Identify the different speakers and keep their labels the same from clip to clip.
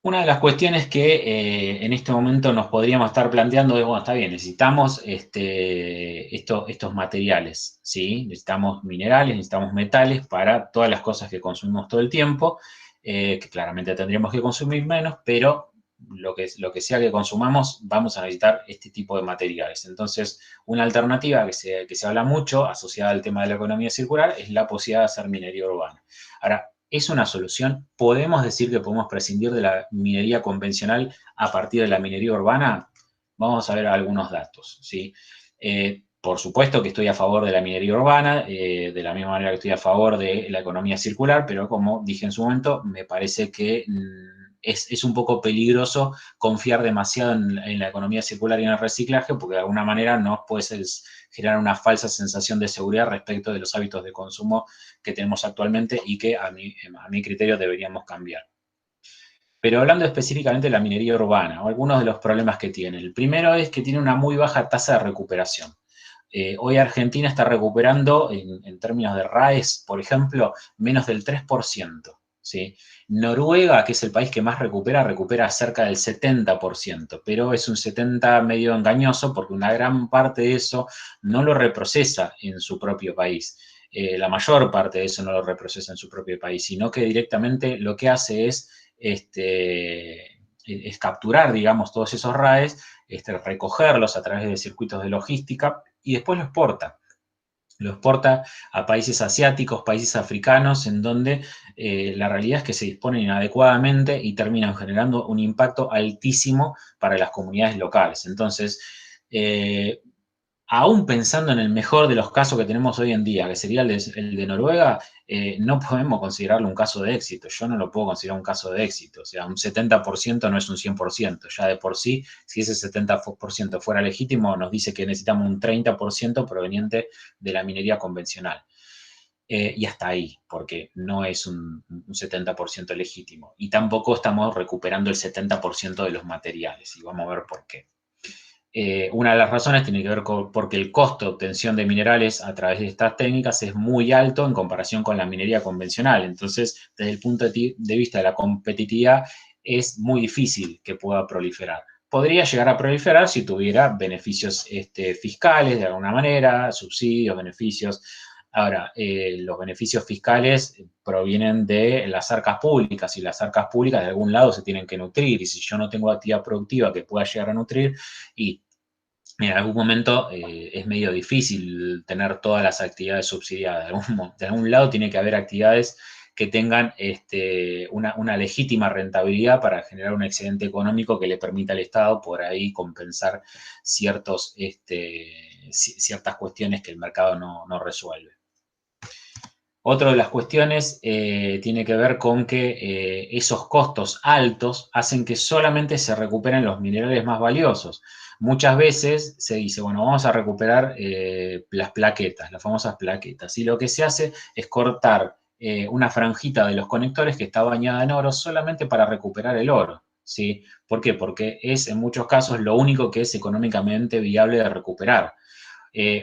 Speaker 1: Una de las cuestiones que en este momento nos podríamos estar planteando es, bueno, está bien, necesitamos estos materiales, ¿sí? Necesitamos minerales, necesitamos metales para todas las cosas que consumimos todo el tiempo, que claramente tendríamos que consumir menos, pero lo que sea que consumamos, vamos a necesitar este tipo de materiales. Entonces, una alternativa que se habla mucho, asociada al tema de la economía circular, es la posibilidad de hacer minería urbana. Ahora, ¿es una solución? ¿Podemos decir que podemos prescindir de la minería convencional a partir de la minería urbana? Vamos a ver algunos datos, ¿sí? Por supuesto que estoy a favor de la minería urbana, de la misma manera que estoy a favor de la economía circular, pero como dije en su momento, me parece que es un poco peligroso confiar demasiado en la economía circular y en el reciclaje, porque de alguna manera nos puede generar una falsa sensación de seguridad respecto de los hábitos de consumo que tenemos actualmente y que a mi criterio deberíamos cambiar. Pero hablando específicamente de la minería urbana, o algunos de los problemas que tiene. El primero es que tiene una muy baja tasa de recuperación. Hoy Argentina está recuperando, en términos de RAES, por ejemplo, menos del 3%. ¿Sí? Noruega, que es el país que más recupera cerca del 70%, pero es un 70% medio engañoso porque una gran parte de eso no lo reprocesa en su propio país. La mayor parte de eso no lo reprocesa en su propio país, sino que directamente lo que hace es capturar, digamos, todos esos RAEs, recogerlos a través de circuitos de logística y después lo exporta. Lo exporta a países asiáticos, países africanos, en donde la realidad es que se disponen inadecuadamente y terminan generando un impacto altísimo para las comunidades locales. Entonces, eh, aún pensando en el mejor de los casos que tenemos hoy en día, que sería el de Noruega, no podemos considerarlo un caso de éxito. Yo no lo puedo considerar un caso de éxito. O sea, un 70% no es un 100%. Ya de por sí, si ese 70% fuera legítimo, nos dice que necesitamos un 30% proveniente de la minería convencional. Y hasta ahí, porque no es un 70% legítimo. Y tampoco estamos recuperando el 70% de los materiales. Y vamos a ver por qué. Una de las razones tiene que ver con porque el costo de obtención de minerales a través de estas técnicas es muy alto en comparación con la minería convencional. Entonces, desde el punto de vista de la competitividad, es muy difícil que pueda proliferar. Podría llegar a proliferar si tuviera beneficios fiscales de alguna manera, subsidios, beneficios. Ahora, los beneficios fiscales provienen de las arcas públicas y las arcas públicas de algún lado se tienen que nutrir y si yo no tengo actividad productiva que pueda llegar a nutrir y en algún momento es medio difícil tener todas las actividades subsidiadas. De algún lado tiene que haber actividades que tengan una legítima rentabilidad para generar un excedente económico que le permita al Estado por ahí compensar ciertas cuestiones que el mercado no resuelve. Otra de las cuestiones tiene que ver con que esos costos altos hacen que solamente se recuperen los minerales más valiosos. Muchas veces se dice, bueno, vamos a recuperar las plaquetas, las famosas plaquetas, y lo que se hace es cortar una franjita de los conectores que está bañada en oro solamente para recuperar el oro. ¿Sí? ¿Por qué? Porque es en muchos casos lo único que es económicamente viable de recuperar.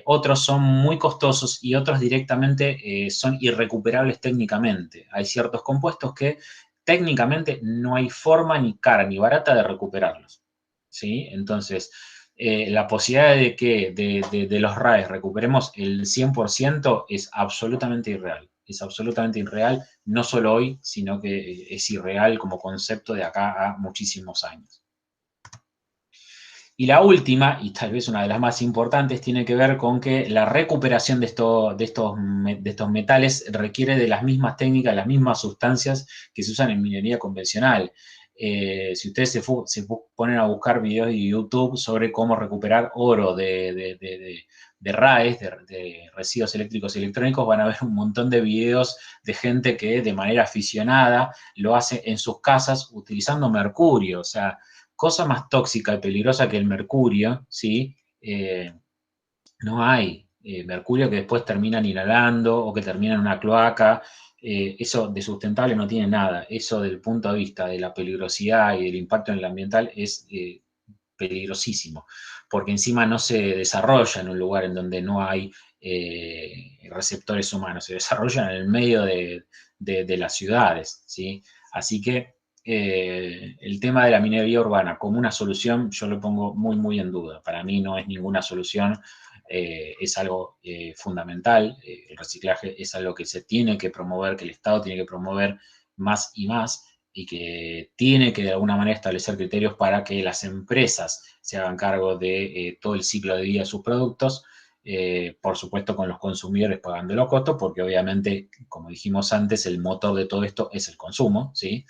Speaker 1: Otros son muy costosos y otros directamente son irrecuperables técnicamente. Hay ciertos compuestos que técnicamente no hay forma ni cara ni barata de recuperarlos. ¿Sí? Entonces, la posibilidad de que de los RAEs recuperemos el 100% es absolutamente irreal. Es absolutamente irreal, no solo hoy, sino que es irreal como concepto de acá a muchísimos años. Y la última, y tal vez una de las más importantes, tiene que ver con que la recuperación de estos metales requiere de las mismas técnicas, las mismas sustancias que se usan en minería convencional. Si ustedes se ponen a buscar videos de YouTube sobre cómo recuperar oro de RAEs, de residuos eléctricos y electrónicos, van a ver un montón de videos de gente que de manera aficionada lo hace en sus casas utilizando mercurio. O sea, cosa más tóxica y peligrosa que el mercurio, ¿sí? No hay. Mercurio que después terminan inhalando o que termina en una cloaca. Eso de sustentable no tiene nada. Eso del punto de vista de la peligrosidad y del impacto en el ambiental es peligrosísimo, porque encima no se desarrolla en un lugar en donde no hay receptores humanos, se desarrolla en el medio de las ciudades, ¿sí? Así que el tema de la minería urbana como una solución, yo lo pongo muy, muy en duda. Para mí no es ninguna solución, es algo fundamental. El reciclaje es algo que se tiene que promover, que el Estado tiene que promover más y más, y que tiene que de alguna manera establecer criterios para que las empresas se hagan cargo de todo el ciclo de vida de sus productos. Por supuesto con los consumidores pagando los costos, porque obviamente, como dijimos antes, el motor de todo esto es el consumo, ¿sí?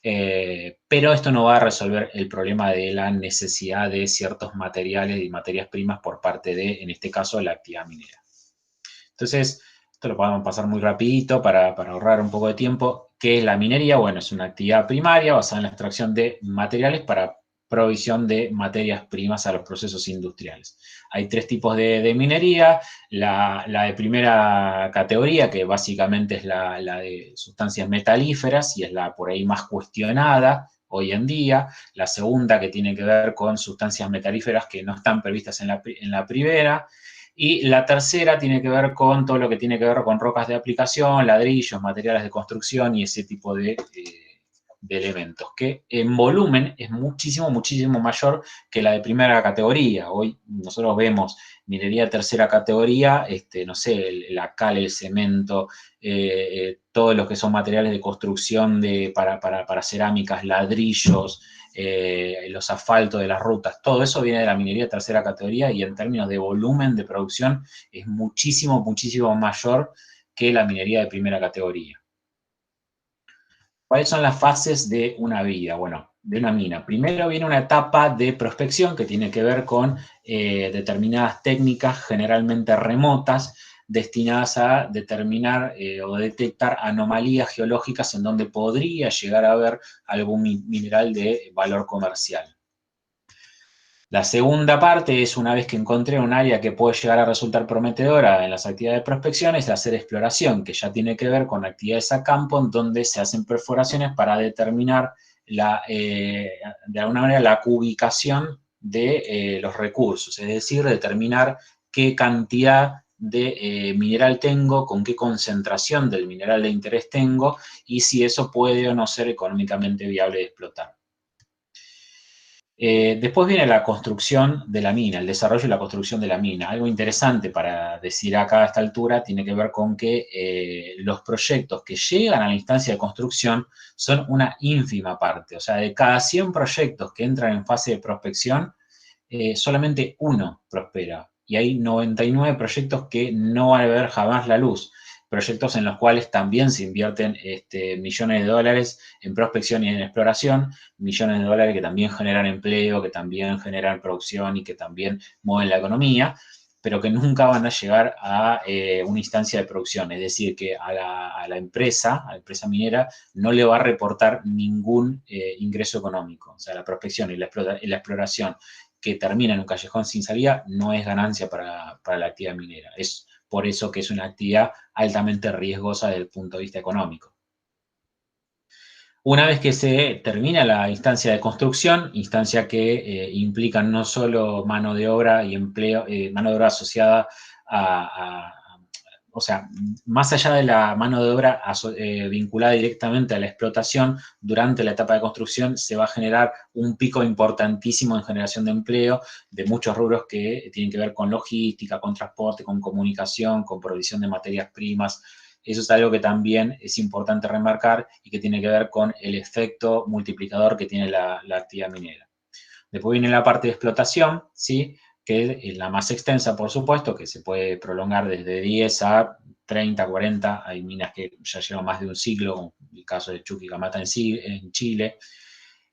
Speaker 1: Pero esto no va a resolver el problema de la necesidad de ciertos materiales y materias primas por parte de, en este caso, la actividad minera. Entonces, esto lo podemos pasar muy rapidito para ahorrar un poco de tiempo. ¿Qué es la minería? Bueno, es una actividad primaria basada en la extracción de materiales para provisión de materias primas a los procesos industriales. Hay tres tipos de minería. La de primera categoría, que básicamente es la de sustancias metalíferas y es la por ahí más cuestionada hoy en día. La segunda, que tiene que ver con sustancias metalíferas que no están previstas en la primera. Y la tercera tiene que ver con todo lo que tiene que ver con rocas de aplicación, ladrillos, materiales de construcción y ese tipo de elementos, que en volumen es muchísimo, muchísimo mayor que la de primera categoría. Hoy nosotros vemos minería de tercera categoría, no sé, la cal, el cemento, todos los que son materiales de construcción para cerámicas, ladrillos, los asfaltos de las rutas, todo eso viene de la minería de tercera categoría y en términos de volumen de producción es muchísimo, muchísimo mayor que la minería de primera categoría. ¿Cuáles son las fases de una vida? Bueno, de una mina. Primero viene una etapa de prospección que tiene que ver con determinadas técnicas generalmente remotas destinadas a determinar o detectar anomalías geológicas en donde podría llegar a haber algún mineral de valor comercial. La segunda parte es, una vez que encontré un área que puede llegar a resultar prometedora en las actividades de prospección, es hacer exploración, que ya tiene que ver con actividades a campo, en donde se hacen perforaciones para determinar de alguna manera la ubicación de los recursos, es decir, determinar qué cantidad de mineral tengo, con qué concentración del mineral de interés tengo y si eso puede o no ser económicamente viable de explotar. Después viene la construcción de la mina, el desarrollo y la construcción de la mina. Algo interesante para decir acá a esta altura tiene que ver con que los proyectos que llegan a la instancia de construcción son una ínfima parte. O sea, de cada 100 proyectos que entran en fase de prospección, solamente uno prospera. Y hay 99 proyectos que no van a ver jamás la luz. Proyectos en los cuales también se invierten millones de dólares en prospección y en exploración, millones de dólares que también generan empleo, que también generan producción y que también mueven la economía, pero que nunca van a llegar a una instancia de producción. Es decir, que a la empresa minera, no le va a reportar ningún ingreso económico. O sea, la prospección y la exploración que termina en un callejón sin salida no es ganancia para la actividad minera. Es por eso que es una actividad altamente riesgosa desde el punto de vista económico. Una vez que se termina la instancia de construcción, instancia que implica no solo mano de obra y empleo, mano de obra asociada o sea, más allá de la mano de obra vinculada directamente a la explotación, durante la etapa de construcción se va a generar un pico importantísimo en generación de empleo de muchos rubros que tienen que ver con logística, con transporte, con comunicación, con provisión de materias primas. Eso es algo que también es importante remarcar y que tiene que ver con el efecto multiplicador que tiene la actividad minera. Después viene la parte de explotación, ¿sí? Que es la más extensa, por supuesto, que se puede prolongar desde 10 a 30, 40. Hay minas que ya llevan más de un siglo, como el caso de Chuquicamata en Chile.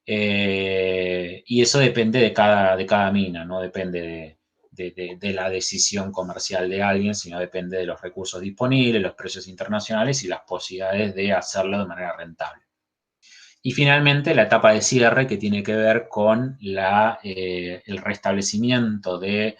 Speaker 1: Y eso depende de cada mina, no depende de la decisión comercial de alguien, sino depende de los recursos disponibles, los precios internacionales y las posibilidades de hacerlo de manera rentable. Y finalmente la etapa de cierre, que tiene que ver con el restablecimiento del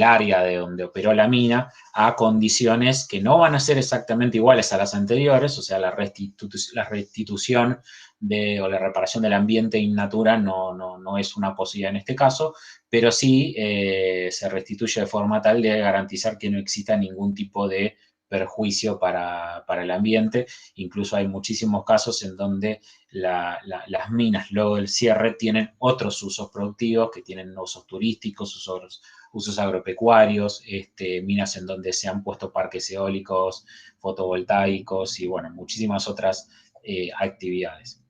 Speaker 1: área de donde operó la mina a condiciones que no van a ser exactamente iguales a las anteriores. O sea, la restitución o la reparación del ambiente in natura no es una posibilidad en este caso, pero sí se restituye de forma tal de garantizar que no exista ningún tipo de perjuicio para el ambiente. Incluso hay muchísimos casos en donde las minas luego del cierre tienen otros usos productivos, que tienen usos turísticos, usos agropecuarios, minas en donde se han puesto parques eólicos, fotovoltaicos y, bueno, muchísimas otras actividades.